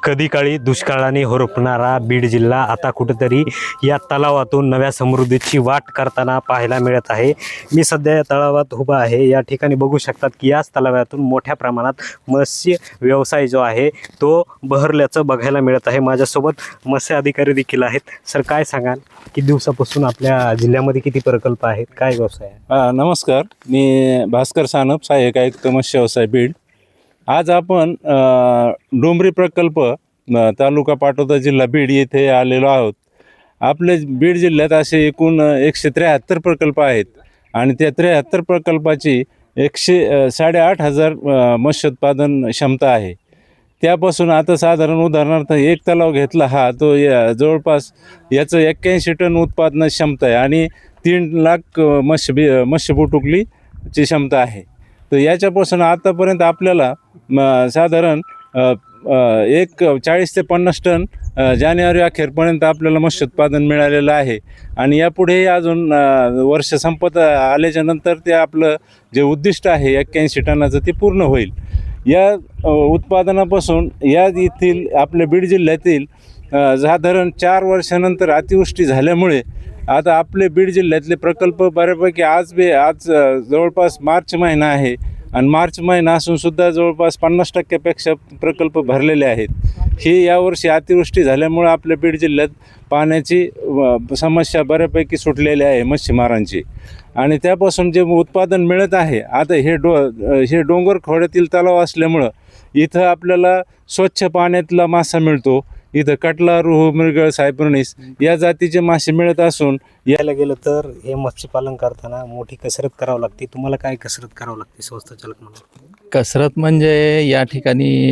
कधी काळी दुष्काळाने होरपणारा बीड जिल्हा आता कुठेतरी या तलावातून नव्या समृद्धीची वाट करताना पाहायला मिळत आहे। मी सध्या या तलावात उभा आहे। या ठिकाणी बघू शकतात की याच तलावातून मोठ्या प्रमाणात मत्स्य व्यवसाय जो आहे तो बहरल्याचं बघायला मिळत आहे। माझ्यासोबत मत्स्य अधिकारी देखील आहेत। सर, काय सांगाल की दिवसापासून आपल्या जिल्ह्यामध्ये किती प्रकल्प आहेत, काय व्यवसाय आहे? नमस्कार, मी भास्कर सानप, सहाय्यक आयुक्त मत्स्य व्यवसाय बीड। आज आपण डोंबरी प्रकल्प तालुका पाटोदा जिल्हा बीड येथे आलेलो आहोत। आपले बीड जिल्ह्यात असे एकूण 173 प्रकल्प आहेत आणि त्या 73 प्रकल्पाची 8,500 मत्स्योत्पादन क्षमता आहे। त्यापासून आता साधारण उदाहरणार्थ एक तलाव घेतला हा तो जवळपास याचं 81 टन उत्पादन क्षमता आहे आणि 3 लाख मत्स्य बोटुकलीची क्षमता आहे। तर याच्यापासून आतापर्यंत आपल्याला साधारण 40 ते 50 टन जानेवारी अखेरपर्यंत आपल्याला मत्स्योत्पादन मिळालेलं आहे आणि यापुढेही अजून वर्ष संपत आल्याच्या नंतर ते आपलं जे उद्दिष्ट आहे 81 टनाचं ते पूर्ण होईल। या उत्पादनापासून या येथील आपल्या बीड जिल्ह्यातील साधारण 4 वर्षानंतर अतिवृष्टी झाल्यामुळे आता आपले बीड जिल्ह्यातले प्रकल्प बऱ्यापैकी आज जवळपास मार्च महिना आहे आणि मार्च महिना असूनसुद्धा जवळपास 50% प्रकल्प भरलेले आहेत। ही यावर्षी अतिवृष्टी झाल्यामुळे आपल्या बीड जिल्ह्यात पाण्याची समस्या बऱ्यापैकी सुटलेली आहे मच्छीमारांची आणि त्यापासून जे उत्पादन मिळत आहे आता हे डोंगर खोऱ्यातील तलाव असल्यामुळं इथं आपल्याला स्वच्छ पाण्यातला मासा मिळतो। इथं कटला, रोहू, मृगळ, सायप्रनिस या जातीचे मासे मिळत असून यायला गेलं तर हे मत्स्यपालन करताना मोठी कसरत करावी लागते। तुम्हाला काय कसरत करावी लागते संस्था चालक म्हणून? कसरत म्हणजे या ठिकाणी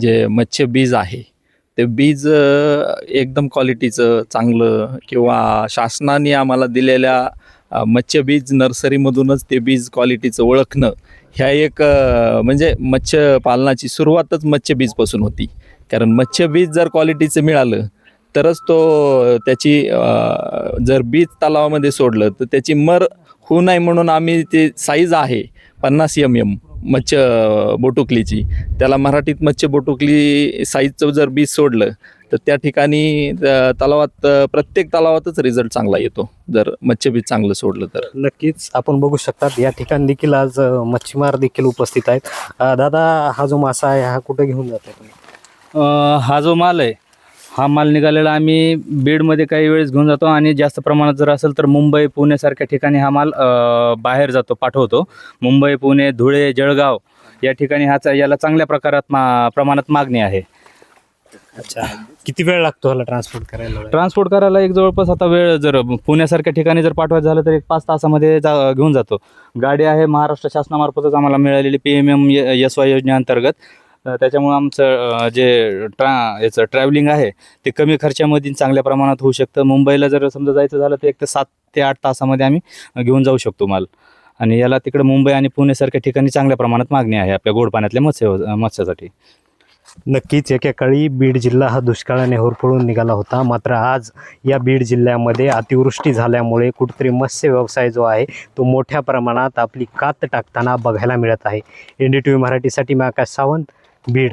जे मत्स्य बीज आहे ते बीज एकदम क्वालिटीचं चांगलं किंवा शासनाने आम्हाला दिलेल्या मत्स्य बीज नर्सरीमधूनच ते बीज क्वालिटीचं ओळखणं ह्या एक म्हणजे मत्स्य पालनाची सुरुवातच मत्स्य बीजपासून होती। कारण मत्स्य बीज जर क्वालिटीचं मिळालं तरच त्याची जर बीज तलावामध्ये सोडलं तर त्याची मर होऊ नये म्हणून आम्ही ते साईज आहे 50 mm मत्स्य बोटुकलीची, त्याला मराठीत मत्स्य बोटुकली साईजचं जर बीज सोडलं तर त्या ठिकाणी तलावात प्रत्येक तलावातच रिझल्ट चांगला येतो जर मत्स्य बीज चांगलं सोडलं तर। नक्कीच आपण बघू शकतात या ठिकाणी देखील आज मच्छीमार देखील उपस्थित आहेत। दादा, हा जो मासा आहे हा कुठे घेऊन जातो तुम्ही? हा जो माल आहे हा माल निघालेला आम्ही बीडमध्ये काही वेळेस घेऊन जातो आणि जास्त प्रमाणात जर असेल तर मुंबई, पुण्यासारख्या ठिकाणी हा माल बाहेर पाठवतो। मुंबई, पुणे, धुळे, जळगाव या ठिकाणी याला चांगल्या प्रमाणात मागणी आहे। अच्छा, किती वेळ लागतो ह्याला ट्रान्सपोर्ट करायला? एक जवळपास आता वेळ जर पुण्यासारख्या ठिकाणी जर पाठवायचं झालं तर 1-5 तासामध्ये घेऊन जातो। गाडी आहे महाराष्ट्र शासनामार्फतच आम्हाला मिळालेली PMMSY योजनेअंतर्गत, त्याच्यामुळे आमचं जे ट्रॅव्हलिंग आहे ते कमी खर्चामध्ये चांगल्या प्रमाणात होऊ शकतं। मुंबईला जर समजा जायचं झालं तर 7 ते 8 तासामध्ये आम्ही घेऊन जाऊ शकतो माल आणि याला तिकडे मुंबई आणि पुण्यासारख्या ठिकाणी चांगल्या प्रमाणात मागणी आहे आपल्या गोड पाण्यातल्या मत्स्यासाठी। नक्कीच एकेकाळी बीड जिल्हा हा दुष्काळाने होरपळून निघाला होता, मात्र आज या बीड जिल्ह्यामध्ये अतिवृष्टी झाल्यामुळे कुठेतरी मत्स्य व्यवसाय जो आहे तो मोठ्या प्रमाणात आपली कात टाकताना बघायला मिळत आहे। NDTV मराठीसाठी मी आकाश सावंत, बीड।